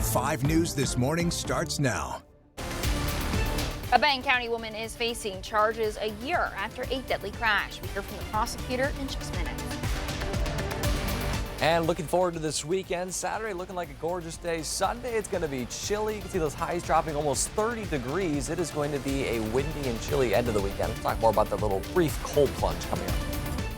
5 News This Morning starts now. A Benton County woman is facing charges a year after a deadly crash. We hear from the prosecutor in just minutes. And looking forward to this weekend. Saturday looking like a gorgeous day. Sunday it's going to be chilly. You can see those highs dropping almost 30 degrees. It is going to be a windy and chilly end of the weekend. We'll talk more about the little brief cold plunge coming up.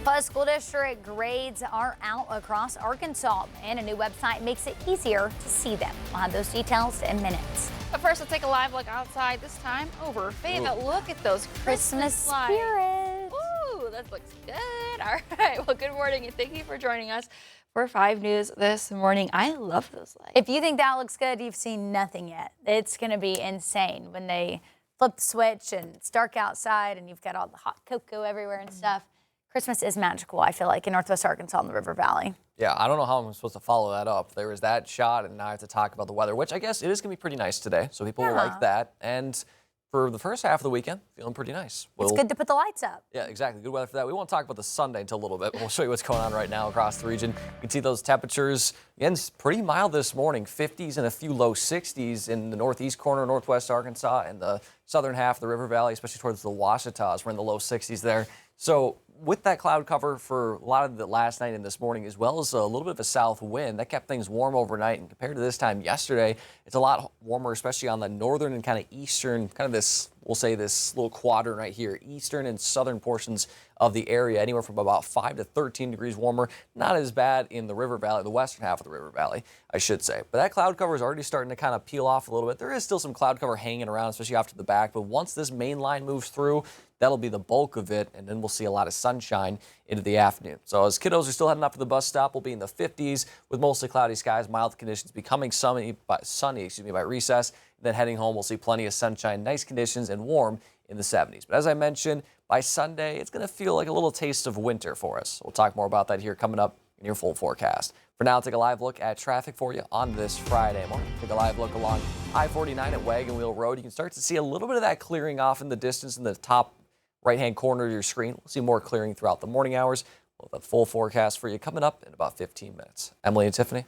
Plus, school district grades are out across Arkansas, and a new website makes it easier to see them. We'll have those details in minutes. But first, let's take a live look outside, this time over Fayetteville. Look at those Christmas lights. Spirit. Ooh, that looks good. All right, well, good morning, and thank you for joining us for 5 News this morning. I love those lights. If you think that looks good, you've seen nothing yet. It's going to be insane when they flip the switch and it's dark outside and you've got all the hot cocoa everywhere and stuff. Christmas is magical, I feel like, in Northwest Arkansas and the River Valley. Yeah, I don't know how I'm supposed to follow that up. There was that shot, and now I have to talk about the weather, which I guess it is going to be pretty nice today, so people will like that. And for the first half of the weekend, feeling pretty nice. It's good to put the lights up. Yeah, exactly. Good weather for that. We won't talk about the Sunday until a little bit, but we'll show you what's going on right now across the region. You can see those temperatures. Again, it's pretty mild this morning, 50s and a few low 60s in the northeast corner of Northwest Arkansas and the southern half of the River Valley, especially towards the Washitas. We're in the low 60s there. So with that cloud cover for a lot of the last night and this morning, as well as a little bit of a south wind, that kept things warm overnight. And compared to this time yesterday, it's a lot warmer, especially on the northern and kind of eastern, kind of this, we'll say this little quadrant right here, eastern and southern portions of the area, anywhere from about 5 to 13 degrees warmer. Not as bad in the River Valley, the western half of the River Valley, I should say. But that cloud cover is already starting to kind of peel off a little bit. There is still some cloud cover hanging around, especially off to the back. But once this main line moves through, that'll be the bulk of it, and then we'll see a lot of sunshine into the afternoon. So as kiddos are still heading up to the bus stop, we'll be in the 50s with mostly cloudy skies, mild conditions becoming sunny by recess. Then heading home, we'll see plenty of sunshine, nice conditions, and warm in the 70s. But as I mentioned, by Sunday, it's going to feel like a little taste of winter for us. We'll talk more about that here coming up in your full forecast. For now, take a live look at traffic for you on this Friday morning. Take a live look along I-49 at Wagon Wheel Road. You can start to see a little bit of that clearing off in the distance in the top right-hand corner of your screen. We'll see more clearing throughout the morning hours. We'll have a full forecast for you coming up in about 15 minutes. Emily and Tiffany.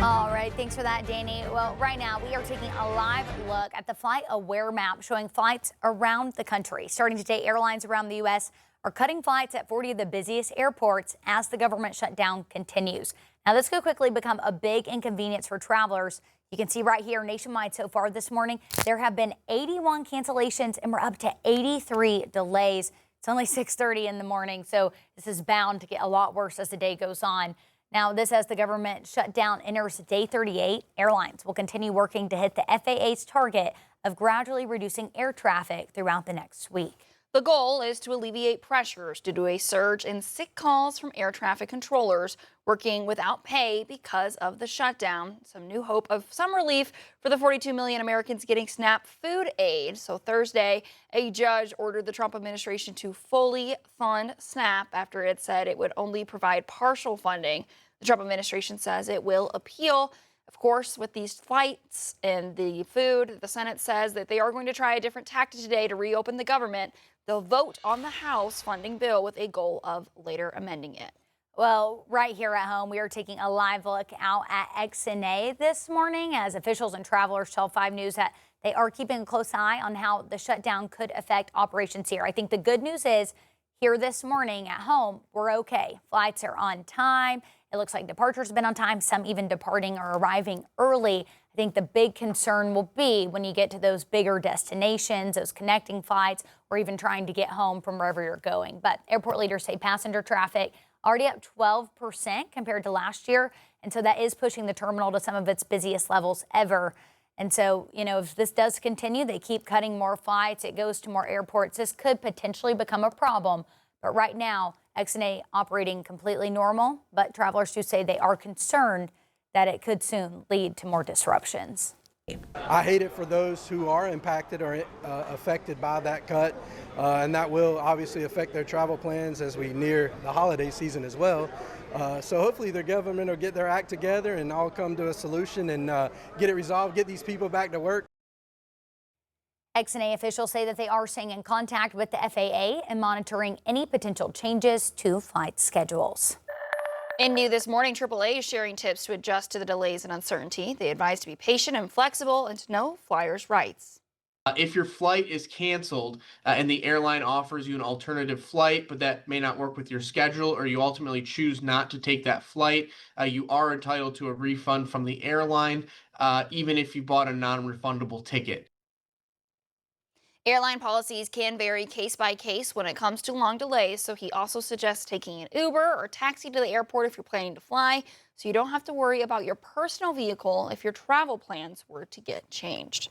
All right, thanks for that, Danny. Well, right now we are taking a live look at the Flight Aware map showing flights around the country. Starting today, airlines around the U.S. are cutting flights at 40 of the busiest airports as the government shutdown continues. Now, this could quickly become a big inconvenience for travelers. You can see right here nationwide so far this morning, there have been 81 cancellations and we're up to 83 delays. It's only 6:30 in the morning, so this is bound to get a lot worse as the day goes on. Now, this as the government shutdown enters day 38, airlines will continue working to hit the FAA's target of gradually reducing air traffic throughout the next week. The goal is to alleviate pressures due to a surge in sick calls from air traffic controllers working without pay because of the shutdown. Some new hope of some relief for the 42 million Americans getting SNAP food aid. So Thursday, a judge ordered the Trump administration to fully fund SNAP after it said it would only provide partial funding. The Trump administration says it will appeal. Of course, with these flights and the food, the Senate says that they are going to try a different tactic today to reopen the government. They'll vote on the House funding bill with a goal of later amending it. Well, right here at home, we are taking a live look out at XNA this morning as officials and travelers tell 5 News that they are keeping a close eye on how the shutdown could affect operations here. I think the good news is here this morning at home, we're okay. Flights are on time. It looks like departures have been on time, some even departing or arriving early. I think the big concern will be when you get to those bigger destinations, those connecting flights, or even trying to get home from wherever you're going. But airport leaders say passenger traffic already up 12% compared to last year. And so that is pushing the terminal to some of its busiest levels ever. And so, if this does continue, they keep cutting more flights, it goes to more airports. This could potentially become a problem. But right now, XNA operating completely normal, but travelers do say they are concerned that it could soon lead to more disruptions. I hate it for those who are impacted or affected by that cut, and that will obviously affect their travel plans as we near the holiday season as well. So hopefully the government will get their act together and all come to a solution and get it resolved, get these people back to work. XNA officials say that they are staying in contact with the FAA and monitoring any potential changes to flight schedules. In new this morning, AAA is sharing tips to adjust to the delays and uncertainty. They advise to be patient and flexible and to know flyers' rights. If your flight is canceled and the airline offers you an alternative flight, but that may not work with your schedule, or you ultimately choose not to take that flight, you are entitled to a refund from the airline, even if you bought a non-refundable ticket. Airline policies can vary case by case when it comes to long delays, so he also suggests taking an Uber or taxi to the airport if you're planning to fly, so you don't have to worry about your personal vehicle if your travel plans were to get changed.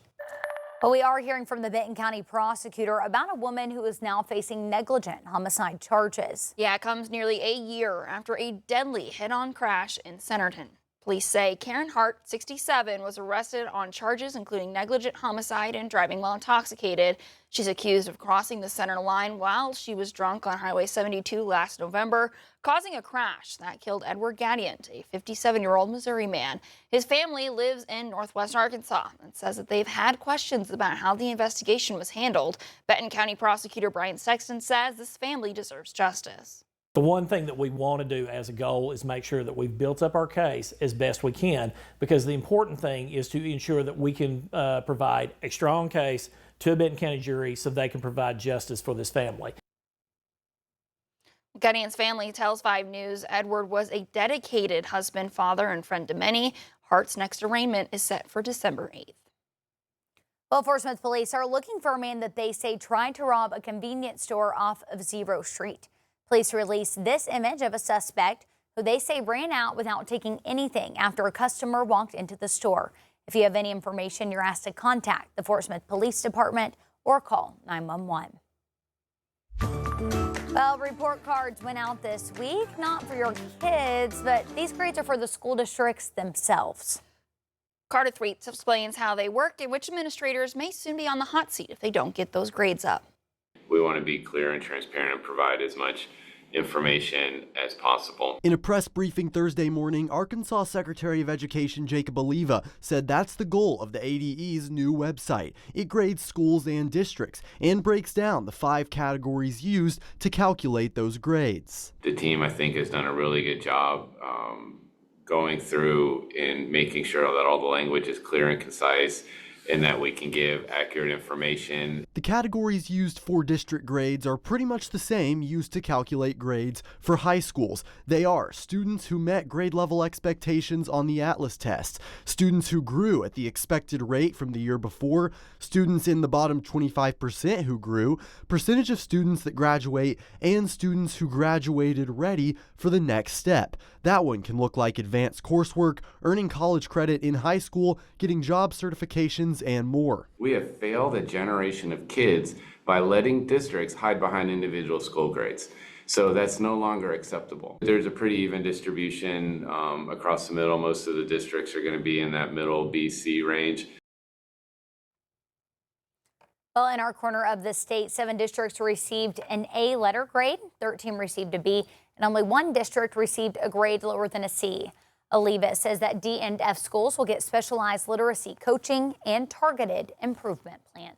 But we are hearing from the Benton County prosecutor about a woman who is now facing negligent homicide charges. Yeah, it comes nearly a year after a deadly head-on crash in Centerton. Police say Karen Hart, 67, was arrested on charges including negligent homicide and driving while intoxicated. She's accused of crossing the center line while she was drunk on Highway 72 last November, causing a crash that killed Edward Gadiant, a 57-year-old Missouri man. His family lives in northwest Arkansas and says that they've had questions about how the investigation was handled. Benton County prosecutor Brian Sexton says this family deserves justice. The one thing that we want to do as a goal is make sure that we've built up our case as best we can, because the important thing is to ensure that we can provide a strong case to a Benton County jury so they can provide justice for this family. Gadiant's family tells 5 News Edward was a dedicated husband, father, and friend to many. Hart's next arraignment is set for December 8th. Well, Fort Smith police are looking for a man that they say tried to rob a convenience store off of Zero Street. Police released this image of a suspect who they say ran out without taking anything after a customer walked into the store. If you have any information, you're asked to contact the Fort Smith Police Department or call 911. Well, report cards went out this week, not for your kids, but these grades are for the school districts themselves. Carter Threets explains how they work and which administrators may soon be on the hot seat if they don't get those grades up. We want to be clear and transparent and provide as much information as possible. In a press briefing Thursday morning, Arkansas Secretary of Education Jacob Oliva said that's the goal of the ADE's new website. It grades schools and districts and breaks down the 5 categories used to calculate those grades. The team, I think, has done a really good job going through and making sure that all the language is clear and concise, and that we can give accurate information. The categories used for district grades are pretty much the same used to calculate grades for high schools. They are students who met grade level expectations on the Atlas test, students who grew at the expected rate from the year before, students in the bottom 25% who grew, percentage of students that graduate, and students who graduated ready for the next step. That one can look like advanced coursework, earning college credit in high school, getting job certifications, and more. We have failed a generation of kids by letting districts hide behind individual school grades. So that's no longer acceptable. There's a pretty even distribution across the middle. Most of the districts are going to be in that middle BC range. Well, in our corner of the state, 7 districts received an A letter grade, 13 received a B, and only 1 district received a grade lower than a C. Oliva says that D and F schools will get specialized literacy coaching and targeted improvement plans.